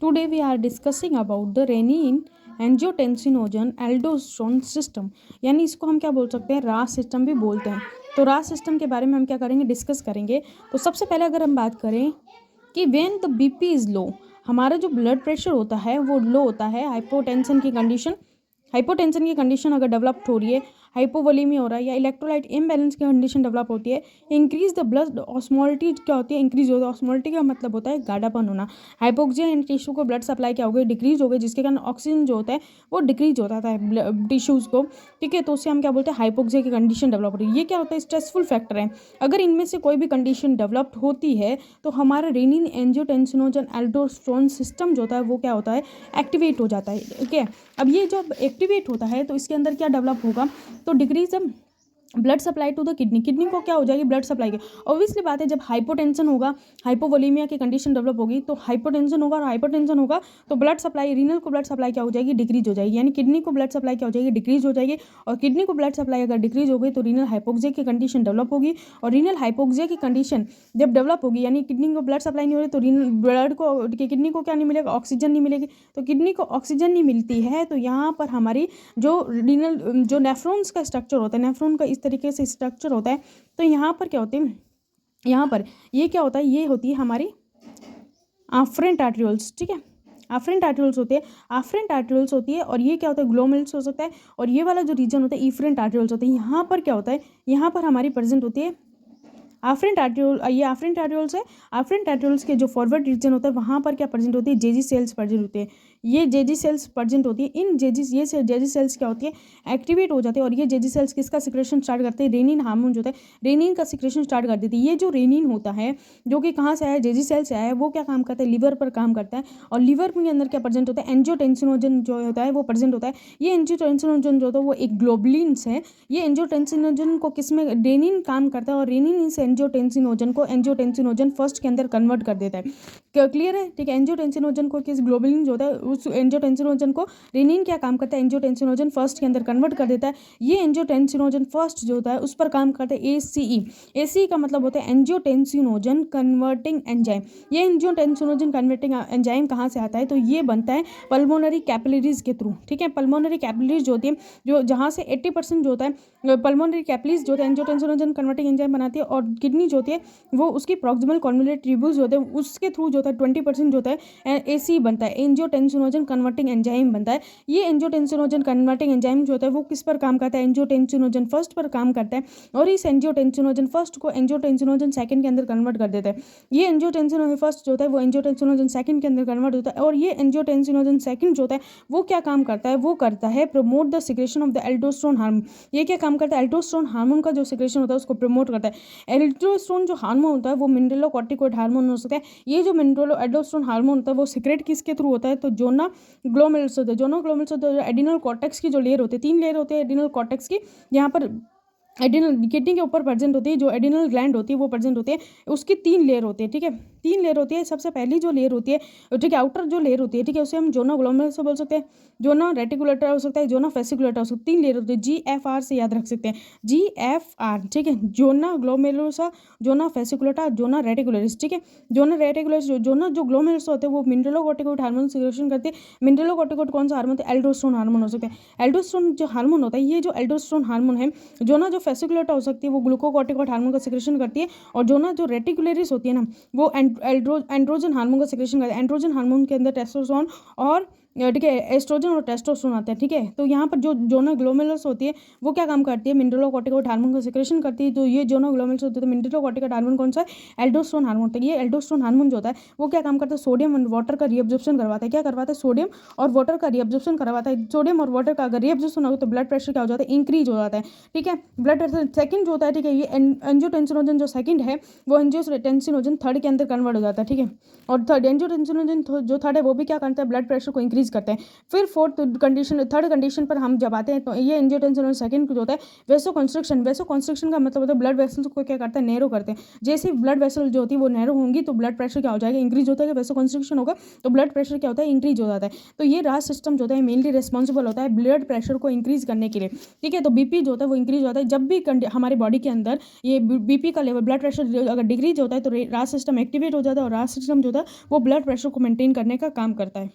Today we are discussing about the renin angiotensinogen aldosterone system, यानी इसको हम क्या बोल सकते हैं, रास सिस्टम भी बोलते हैं। तो रास सिस्टम के बारे में हम क्या करेंगे, डिस्कस करेंगे। तो सबसे पहले अगर हम बात करें कि when the BP is low, हमारा जो ब्लड प्रेशर होता है वो लो होता है। हाइपोटेंशन की कंडीशन अगर डेवलप हो रही है, हाइपोवोलेमिया हो रहा है या इलेक्ट्रोलाइट इम्बैलेंस की कंडीशन डेवलप होती है, इंक्रीज द ब्लड ऑस्मोलिटी क्या होती है, इंक्रीज होता है। ऑस्मोलिटी का मतलब होता है गाढ़ापन होना। हाइपोक्सिया इन टिश्यू को ब्लड सप्लाई क्या हो गई, डिक्रीज हो गई, जिसके कारण ऑक्सीजन जो होता है वो डिक्रीज होता है टिश्यूज़ को, ठीक है। तो उससे हम क्या बोलते हैं, हाइपोक्सिया की कंडीशन डेवलप हो रही है। ये क्या होता है, स्ट्रेसफुल फैक्टर है। अगर इनमें से कोई भी कंडीशन डेवलप्ड होती है तो हमारा रेनिन एंजियोटेंसिनोजन एल्डोस्टेरोन सिस्टम जो होता है वो क्या होता है, एक्टिवेट हो जाता है, ठीक है। अब ये जब एक्टिवेट होता है तो इसके अंदर क्या डेवलप होगा, तो decrease blood supply to the kidney को क्या हो जाएगी, ब्लड सप्लाई की। ऑब्वियसली बात है, जब हाइपोटेंशन होगा, हाइपोवोलेमिया की कंडीशन डेवलप होगी, तो हाइपोटेंशन होगा और हाइपोटेंशन होगा तो ब्लड सप्लाई, रीनल को ब्लड सप्लाई क्या हो जाएगी, डिक्रीज हो जाएगी। यानी किडनी को ब्लड सप्लाई क्या हो जाएगी, डिक्रीज हो जाएगी। और किडनी को ब्लड सप्लाई अगर डिक्रीज हो गई तो रीनल हाइपोक्सिया की कंडीशन डेवलप होगी। और रीनल हाइपोक्सिया की कंडीशन जब डेवलप होगी, यानी किडनी को ब्लड सप्लाई नहीं हो रही, तो रीनल ब्लड को, किडनी को क्या नहीं मिलेगा, ऑक्सीजन नहीं मिलेगी। तो किडनी को ऑक्सीजन नहीं मिलती है तो यहाँ पर हमारी जो रीनल, जो नेफ्रॉन्स का स्ट्रक्चर होता है, नेफ्रॉन का इस तरीके से स्ट्रक्चर होता है। तो यहाँ पर क्या होते हैं, यहाँ पर ये क्या होता है, ये होती है हमारी आफरेंट आर्टरियोल्स, ठीक है। आफरेंट आर्टरियोल्स होते हैं, आफरेंट आर्टरियोल्स होती है। और ये क्या होता है, ग्लोमेरुलस हो सकता है। और ये वाला जो रीजन होता है इफरेंट आर्टरियोल्स होते हैं। यहाँ पर क्या होता है, यहाँ पर हमारी प्रेजेंट होती है आफरेंट आर्टरियोल। ये आफरेंट आर्टरियोल्स है। आफरेंट आर्टरियोल्स के जो फॉरवर्ड रीजन होता है वहाँ पर क्या प्रेजेंट होती है, जेजी सेल्स प्रेजेंट होते हैं। ये जेजी सेल्स प्रेजेंट होती है। इन जेजी सेल्स क्या होती है, एक्टिवेट हो जाते हैं। और ये जेजी सेल्स किसका सिक्रेशन स्टार्ट करते हैं, रेनिन हार्मोन जो होता है, रेनिन का सिक्रेशन स्टार्ट कर देती है। ये जो रेनिन होता है जो कि कहाँ से आया, जेजी सेल्स से आया है, वो क्या काम करता है, लिवर पर काम करता है। और लिवर के अंदर क्या प्रेजेंट होता है, एंजियोटेंसिनोजन जो होता है वो प्रेजेंट होता है। ये एंजियोटेंसिनोजन जो होता है वो एक ग्लोबुलिन्स है। ये एंजियोटेंसिनोजन को किसमें, रेनिन काम करता है। और रेनिन इस एंजियोटेंसिनोजन को एंजियोटेंसिनोजन फर्स्ट के अंदर कन्वर्ट कर देता है। क्लियर है, ठीक है। एंजियोटेंसिनोजन को किस, ग्लोबुलिन जो होता है उस एंजियोटेंसिनोजन को रेनिन क्या काम करता है, एंजियोटेंसिनोजन फर्स्ट के अंदर कन्वर्ट कर देता है। ये एंजियोटेंसिनोजन फर्स्ट जो होता है उस पर काम करता है एसीई। एसीई का मतलब होता है एंजियोटेंसिनोजन कन्वर्टिंग एंजाइम। ये एंजियोटेंसिनोजन कन्वर्टिंग एंजाइम कहाँ से आता है, तो ये बनता है पल्मोनरी कैपिलरीज के थ्रू, ठीक है। पल्मोनरी कैपिलरीज जो होती है, जो जहाँ से 80% जो होता है पल्मोनरी कैपिलरीज जो होता है एंजियोटेंसिनोजन कन्वर्टिंग एंजाइम बनाती है। और किडनी जो होती है वो उसकी प्रॉक्सिमल कॉन्वोल्यूट ट्यूब्यूल्स होते हैं, उसके थ्रू जो होता है 20% जो होता है एसी बनता है, एंजियोटेंसिनोजन कन्वर्टिंग एंजाइम बनता है। ये एंजियोटेंसिनोजन कन्वर्टिंग एंजाइम जो होता है वो किस पर काम करता है, एंजियोटेंसिनोजन फर्स्ट पर काम करता है। और इस एंजियोटेंसिनोजन फर्स्ट को एंजियोटेंसिनोजन सेकंड के अंदर कन्वर्ट कर देता है। ये एंजियोटेंसिनोजन फर्स्ट जो होता है वो एंजियोटेंसिनोजन सेकंड के अंदर कन्वर्ट होता है। और ये एंजियोटेंसिनोजन सेकंड जो होता है वो क्या काम करता है, वो करता है promote the secretion of the aldosterone hormone. ये क्या काम करता है, एल्डोस्टेरोन हार्मोन का जो सिक्रेशन होता है उसको प्रमोट करता है। एल्डोस्टेरोन जो हार्मोन होता है वो मिनरलोकॉर्टिकॉइड हार्मोन हो सकता है। ये जो एल्डोस्टेरोन हार्मोन होता है वो सिक्रेट किसके थ्रू होता है, तो जोना ग्लोमेरुलस होते हैं। जोना ग्लोमेरुलस होते हैं, एडिनल कॉर्टेक्स की जो लेयर होती है, 3 लेयर होते हैं एडिनल कॉर्टेक्स की। यहाँ पर एडिनल किडनी के ऊपर प्रेजेंट होती है, जो एडिनल ग्लैंड होती है वो प्रेजेंट होती है। उसकी 3 लेयर होती है, ठीक है। 3 लेयर होती है। सबसे पहली जो लेयर होती है, ठीक है, आउटर जो लेयर होती है, ठीक है, उसे हम जोना ग्लोमेरुलस बोल सकते हैं, जोना रेटिकुलेटर हो सकता है, जोना फेसिकुलेटर हो सकता है। 3 लेयर होती है, GFR से याद रख सकते हैं, GFR, ठीक है। Zona glomerulus, zona fasciculata, zona reticularis, ठीक है। जोना रेटिकुलरिस, जोना जो ग्लोमेरुलस होते हैं वो मिनरलोकॉर्टिकॉइड हार्मोन सिक्रेशन करते हैं। मिनरलोकॉर्टिकॉइड कौन सा हार्मोन है, एल्डोस्टेरोन हार्मोन हो सकता है। एल्डोस्टेरोन जो हार्मोन होता है, ये जो एल्डोस्टेरोन हार्मोन है, जोना जो फेसिकुलेटा हो सकती है वो ग्लूकोकॉर्टिकॉइड हार्मोन का सिक्रेशन करती है। और जोना जो रेटिकुलरिस होती है ना, वो एंड्रोजन हार्मोन का सिक्रेशन करता है। एंड्रोजन हार्मोन के अंदर टेस्टोस्टेरोन और, ठीक है, एस्ट्रोजन और टेस्टोस्टेरोन आते हैं, ठीक है। तो यहाँ पर जो जोना ग्लोमेरुलस होती है वो क्या काम करती है, मिनरलोकॉर्टिकॉइड हार्मोन का सिक्रेशन करती है। तो ये जोना ग्लोमेरुलस होती है, तो मिनरलोकॉर्टिकॉइड हार्मोन कौन सा है, एल्डोस्टेरोन हार्मोन होता है। ये एल्डोस्टेरोन हार्मोन जो होता है वो क्या काम करता है, सोडियम और वाटर का रीअब्जॉर्प्शन करवाता है। क्या करवाता है, सोडियम और वाटर का रीअब्जॉर्प्शन करवाता है। सोडियम और वाटर का अगर रीअब्जॉर्प्शन हो तो ब्लड प्रेशर क्या हो जाता है, इंक्रीज हो जाता है, ठीक है। ब्लड प्रेशर सेकंड जो होता है, ठीक है, ये एंजियोटेंसिनोजन जो सेकंड है वो एंजियोटेंसिनोजन थर्ड के अंदर कन्वर्ट हो जाता है, ठीक है। और थर्ड एंजियोटेंसिनोजन जो थर्ड है वो भी क्या करता है, ब्लड प्रेशर को इंक्रीज इंक्रीज़ करते हैं। फिर थर्ड कंडीशन पर हम जब आते हैं तो ये एंजियोटेंसिन और सेकंड जो होता है वेसो कंस्ट्रिक्शन का मतलब होता है ब्लड वेसल्स को क्या करता है, नैरो करते हैं। जैसे ही ब्लड वेसल जो होती है वो नैरो होंगी तो ब्लड प्रेशर क्या हो जाएगा, इंक्रीज होता है। वेसो कंस्ट्रिक्शन होगा तो ब्लड प्रेशर क्या होता है, इंक्रीज हो जाता है। तो ये रास सिस्टम जो होता है मेनली रिस्पॉन्सिबल होता है ब्लड प्रेशर को इंक्रीज करने के लिए, ठीक है। तो बीपी जो होता है वो इंक्रीज होता है जब भी हमारे बॉडी के अंदर ये बीपी का लेवल, ब्लड प्रेशर अगर डिक्रीज होता है तो रास सिस्टम एक्टिवेट हो जाता है और रास सिस्टम जो होता है वो ब्लड प्रेशर को मेंटेन करने का काम करता है।